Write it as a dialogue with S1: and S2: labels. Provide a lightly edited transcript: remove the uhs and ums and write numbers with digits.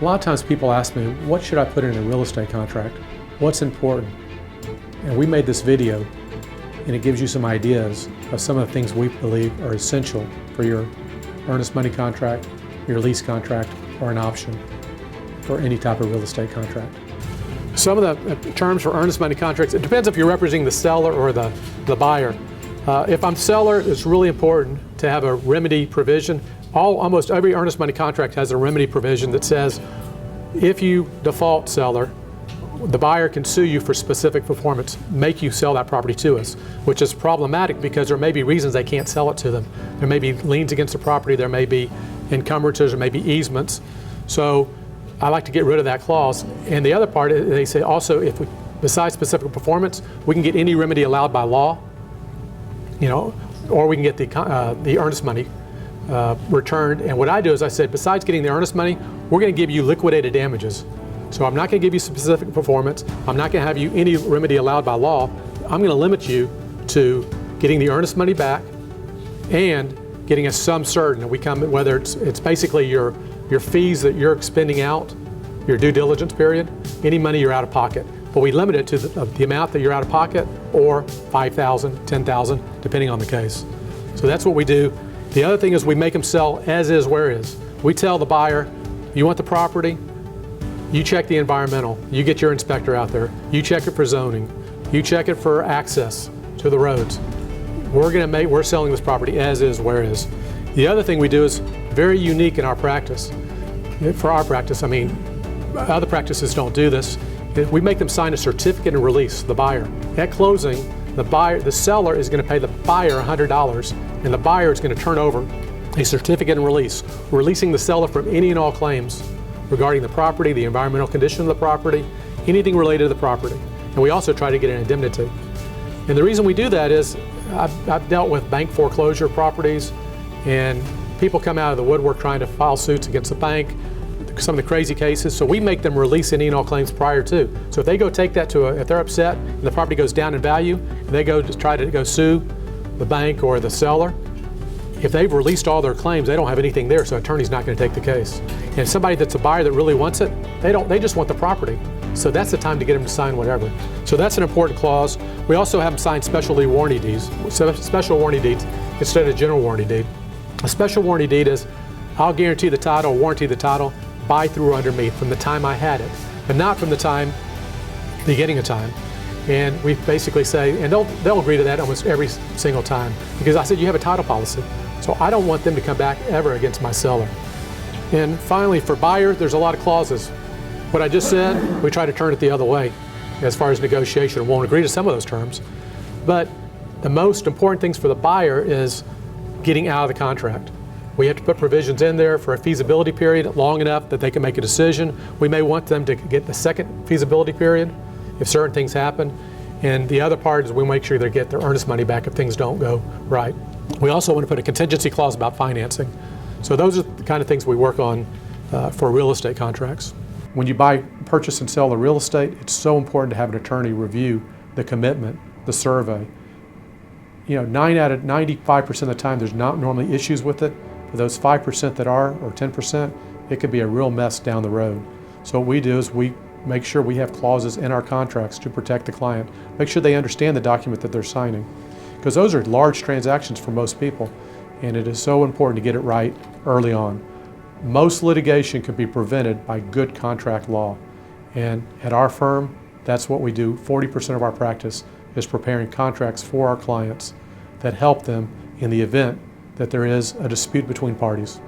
S1: A lot of times people ask me, what should I put in a real estate contract? What's important? And we made this video, and it gives you some ideas of some of the things we believe are essential for your earnest money contract, your lease contract, or an option for any type of real estate contract. Some of the terms for earnest money contracts, it depends if you're representing the seller or the buyer. If I'm seller, it's really important to have a remedy provision. Almost every earnest money contract has a remedy provision that says if you default, seller, the buyer can sue you for specific performance, make you sell that property to us, which is problematic because there may be reasons they can't sell it to them. There may be liens against the property, there may be encumbrances, there may be easements. So I like to get rid of that clause. And the other part, they say also, if we, besides specific performance, we can get any remedy allowed by law, or we can get the earnest money returned. And what I do is I said, besides getting the earnest money, we're going to give you liquidated damages. So I'm not going to give you specific performance. I'm not going to have you any remedy allowed by law. I'm going to limit you to getting the earnest money back and getting a sum certain. We come, whether it's basically your fees that you're expending out, your due diligence period, any money you're out of pocket. But we limit it to the amount that you're out of pocket, or $5,000, $10,000, depending on the case. So that's what we do. The other thing is we make them sell as is, where is. We tell the buyer, you want the property, you check the environmental, you get your inspector out there, you check it for zoning, you check it for access to the roads. We're selling this property as is, where is. The other thing we do is very unique in our practice. For our practice, I mean, other practices don't do this. We make them sign a certificate and release, the buyer. At closing, the seller is going to pay the buyer $100, and the buyer is going to turn over a certificate and release, releasing the seller from any and all claims regarding the property, the environmental condition of the property, anything related to the property. And we also try to get an indemnity. And the reason we do that is I've dealt with bank foreclosure properties, and people come out of the woodwork trying to file suits against the bank, some of the crazy cases. So we make them release any and all claims prior to. So if they go take that if they're upset and the property goes down in value, and they go to try to go sue the bank or the seller, if they've released all their claims, they don't have anything there, so an attorney's not going to take the case. And somebody that's a buyer that really wants it, they just want the property. So that's the time to get them to sign whatever. So that's an important clause. We also have them sign specialty warranty deeds, special warranty deeds instead of general warranty deed. A special warranty deed is, I'll guarantee the title, warranty the title, by, through, or under me from the time I had it, but not from the beginning of time. And we basically say, and they'll agree to that almost every single time, because I said, you have a title policy. So I don't want them to come back ever against my seller. And finally, for buyer, there's a lot of clauses. What I just said, we try to turn it the other way as far as negotiation. Won't agree to some of those terms. But the most important things for the buyer is getting out of the contract. We have to put provisions in there for a feasibility period long enough that they can make a decision. We may want them to get the second feasibility period if certain things happen. And the other part is we make sure they get their earnest money back if things don't go right. We also want to put a contingency clause about financing. So those are the kind of things we work on for real estate contracts. When you purchase and sell the real estate, it's so important to have an attorney review the commitment, the survey. 95% of the time there's not normally issues with it. For those 5% that are, or 10%, it could be a real mess down the road. So what we do is we make sure we have clauses in our contracts to protect the client. Make sure they understand the document that they're signing, because those are large transactions for most people, and it is so important to get it right early on. Most litigation can be prevented by good contract law, and at our firm, that's what we do. 40% of our practice is preparing contracts for our clients that help them in the event that there is a dispute between parties.